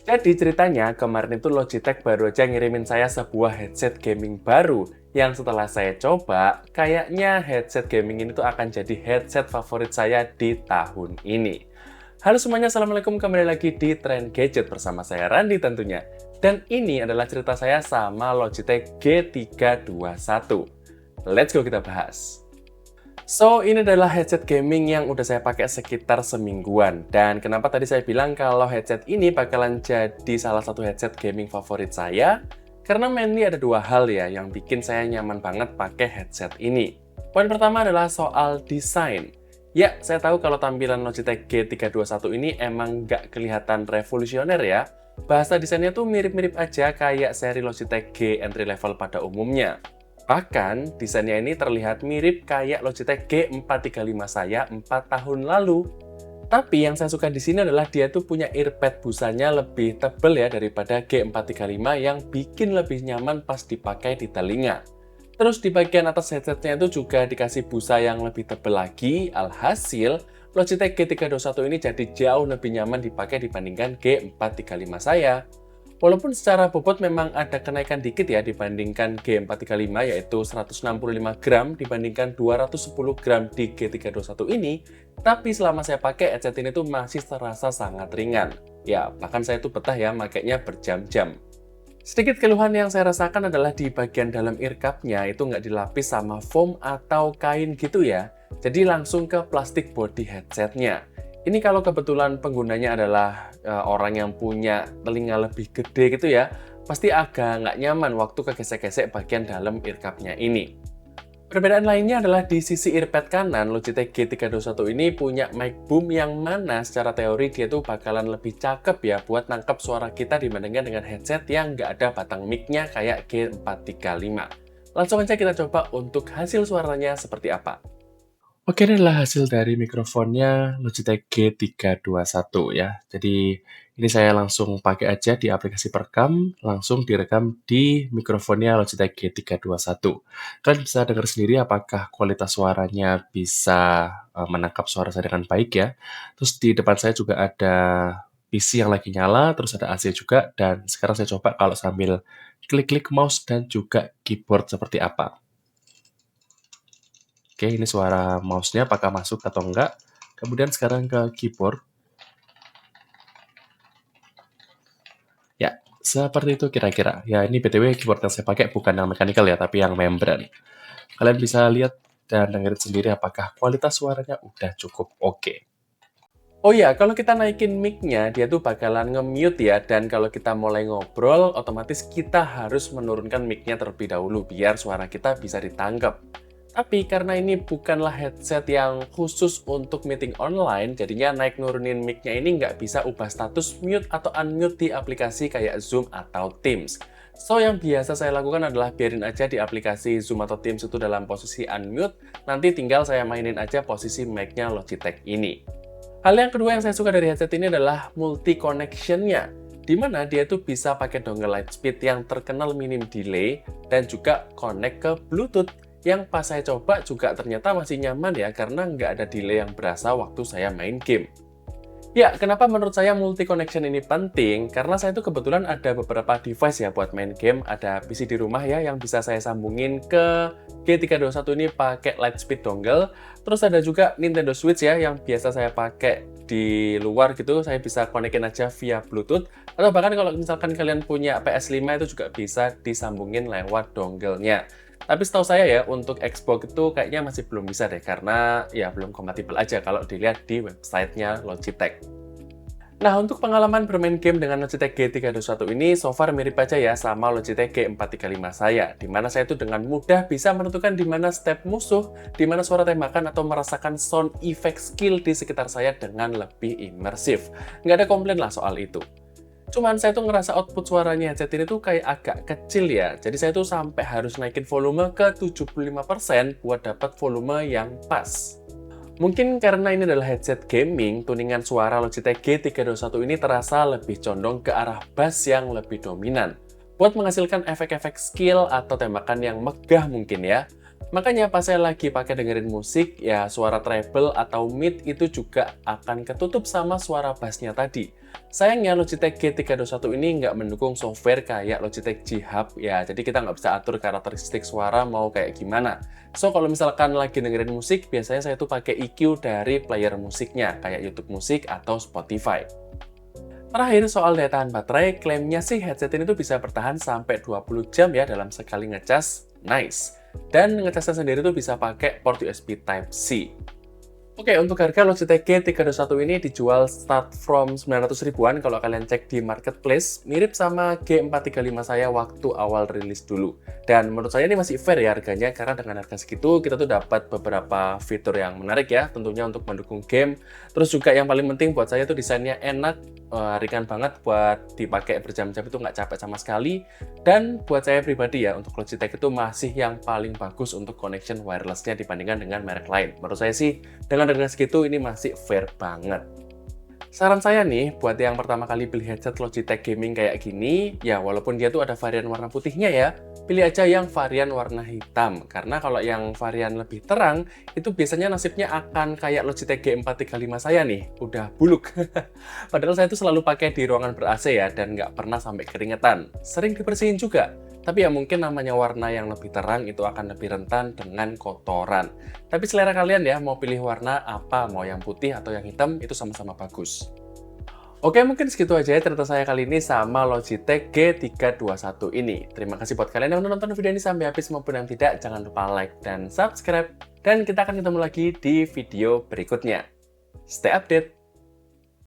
Jadi ceritanya kemarin itu Logitech baru aja ngirimin saya sebuah headset gaming baru yang setelah saya coba, kayaknya headset gaming ini tuh akan jadi headset favorit saya di tahun ini. Halo semuanya, Assalamualaikum, kembali lagi di Trend Gadget bersama saya Randi tentunya. Dan ini adalah cerita saya sama Logitech G321. Let's go kita bahas. So, ini adalah headset gaming yang udah saya pakai sekitar semingguan. Dan kenapa tadi saya bilang kalau headset ini bakalan jadi salah satu headset gaming favorit saya? Karena mainly ada dua hal ya yang bikin saya nyaman banget pakai headset ini. Poin pertama adalah soal desain. Ya, saya tahu kalau tampilan Logitech G321 ini emang nggak kelihatan revolusioner ya. Bahasa desainnya tuh mirip-mirip aja kayak seri Logitech G entry level pada umumnya. Bahkan, desainnya ini terlihat mirip kayak Logitech G435 saya 4 tahun lalu. Tapi yang saya suka di sini adalah dia tuh punya earpad busanya lebih tebal ya daripada G435 yang bikin lebih nyaman pas dipakai di telinga. Terus di bagian atas headsetnya itu juga dikasih busa yang lebih tebal lagi, alhasil Logitech G321 ini jadi jauh lebih nyaman dipakai dibandingkan G435 saya. Walaupun secara bobot memang ada kenaikan dikit ya dibandingkan G435 yaitu 165 gram dibandingkan 210 gram di G321 ini, tapi selama saya pakai headset ini tuh masih terasa sangat ringan. Ya, bahkan saya tuh betah ya makainya berjam-jam. Sedikit keluhan yang saya rasakan adalah di bagian dalam earcupnya itu nggak dilapis sama foam atau kain gitu ya, jadi langsung ke plastik body headsetnya. Ini kalau kebetulan penggunanya adalah orang yang punya telinga lebih gede gitu ya, pasti agak nggak nyaman waktu kegesek-gesek bagian dalam earcupnya ini. Perbedaan lainnya adalah di sisi earpad kanan, Logitech G321 ini punya mic boom yang mana secara teori dia tuh bakalan lebih cakep ya buat nangkep suara kita dibandingkan dengan headset yang nggak ada batang mic-nya kayak G435. Langsung aja kita coba untuk hasil suaranya seperti apa. Oke, ini adalah hasil dari mikrofonnya Logitech G321 ya. Jadi ini saya langsung pakai aja di aplikasi perekam, langsung direkam di mikrofonnya Logitech G321. Kalian bisa dengar sendiri apakah kualitas suaranya bisa menangkap suara saya dengan baik ya. Terus di depan saya juga ada PC yang lagi nyala, terus ada AC juga, dan sekarang saya coba kalau sambil klik-klik mouse dan juga keyboard seperti apa. Oke, ini suara mouse-nya apakah masuk atau enggak. Kemudian sekarang ke keyboard. Ya, seperti itu kira-kira. Ya, ini BTW keyboard yang saya pakai bukan yang mechanical ya, tapi yang membran. Kalian bisa lihat dan dengerin sendiri apakah kualitas suaranya udah cukup oke. Oh iya, kalau kita naikin mic-nya, dia tuh bakalan nge-mute ya, dan kalau kita mulai ngobrol, otomatis kita harus menurunkan mic-nya terlebih dahulu, biar suara kita bisa ditangkap. Tapi karena ini bukanlah headset yang khusus untuk meeting online, jadinya naik nurunin mic-nya ini nggak bisa ubah status mute atau unmute di aplikasi kayak Zoom atau Teams. So, yang biasa saya lakukan adalah biarin aja di aplikasi Zoom atau Teams itu dalam posisi unmute, nanti tinggal saya mainin aja posisi mic-nya Logitech ini. Hal yang kedua yang saya suka dari headset ini adalah multi connection-nya, di mana dia tuh bisa pakai dongle Lightspeed yang terkenal minim delay dan juga connect ke Bluetooth yang pas saya coba juga ternyata masih nyaman ya karena nggak ada delay yang berasa waktu saya main game. Ya, kenapa menurut saya multi connection ini penting? Karena saya tuh kebetulan ada beberapa device ya buat main game. Ada PC di rumah ya yang bisa saya sambungin ke G321 ini pakai Lightspeed dongle. Terus ada juga Nintendo Switch ya yang biasa saya pakai di luar gitu. Saya bisa konekin aja via Bluetooth. Atau bahkan kalau misalkan kalian punya PS5 itu juga bisa disambungin lewat dongle-nya. Tapi setahu saya ya, untuk Xbox itu kayaknya masih belum bisa deh, karena ya belum kompatibel aja kalau dilihat di websitenya Logitech. Nah, untuk pengalaman bermain game dengan Logitech G321 ini, so far mirip aja ya sama Logitech G435 saya, di mana saya tuh dengan mudah bisa menentukan di mana step musuh, di mana suara tembakan, atau merasakan sound effect skill di sekitar saya dengan lebih imersif. Nggak ada komplain lah soal itu. Cuman saya tuh ngerasa output suaranya headset ini tuh kayak agak kecil ya. Jadi saya tuh sampai harus naikin volume ke 75% buat dapat volume yang pas. Mungkin karena ini adalah headset gaming, tuningan suara Logitech G321 ini terasa lebih condong ke arah bass yang lebih dominan. Buat menghasilkan efek-efek skill atau tembakan yang megah mungkin ya. Makanya pas saya lagi pakai dengerin musik, ya suara treble atau mid itu juga akan ketutup sama suara bassnya tadi. Sayangnya Logitech G321 ini nggak mendukung software kayak Logitech G Hub, ya jadi kita nggak bisa atur karakteristik suara mau kayak gimana. So kalau misalkan lagi dengerin musik, biasanya saya tuh pakai EQ dari player musiknya, kayak YouTube Musik atau Spotify. Terakhir, soal daya tahan baterai, klaimnya sih headset ini tuh bisa bertahan sampai 20 jam ya dalam sekali ngecas. Nice. Dan ngecasnya sendiri tuh bisa pakai port USB Type-C. Oke, untuk harga Logitech G321 ini dijual start from 900 ribuan kalau kalian cek di marketplace, mirip sama G435 saya waktu awal rilis dulu. Dan menurut saya ini masih fair ya harganya, karena dengan harga segitu kita tuh dapat beberapa fitur yang menarik ya, tentunya untuk mendukung game. Terus juga yang paling penting buat saya tuh desainnya enak, ringan banget buat dipakai berjam-jam itu nggak capek sama sekali. Dan buat saya pribadi ya, untuk Logitech itu masih yang paling bagus untuk connection wireless-nya dibandingkan dengan merek lain. Menurut saya sih, dengan harga segitu ini masih fair banget. Saran saya nih, buat yang pertama kali beli headset Logitech Gaming kayak gini, ya walaupun dia tuh ada varian warna putihnya ya, pilih aja yang varian warna hitam. Karena kalau yang varian lebih terang, itu biasanya nasibnya akan kayak Logitech G435 saya nih, udah buluk. Padahal saya tuh selalu pakai di ruangan ber-AC ya, dan nggak pernah sampai keringetan. Sering dibersihin juga. Tapi ya mungkin namanya warna yang lebih terang itu akan lebih rentan dengan kotoran. Tapi selera kalian ya, mau pilih warna apa, mau yang putih atau yang hitam, itu sama-sama bagus. Oke, mungkin segitu aja ya cerita saya kali ini sama Logitech G321 ini. Terima kasih buat kalian yang udah nonton video ini sampai habis maupun yang tidak. Jangan lupa like dan subscribe. Dan kita akan ketemu lagi di video berikutnya. Stay update!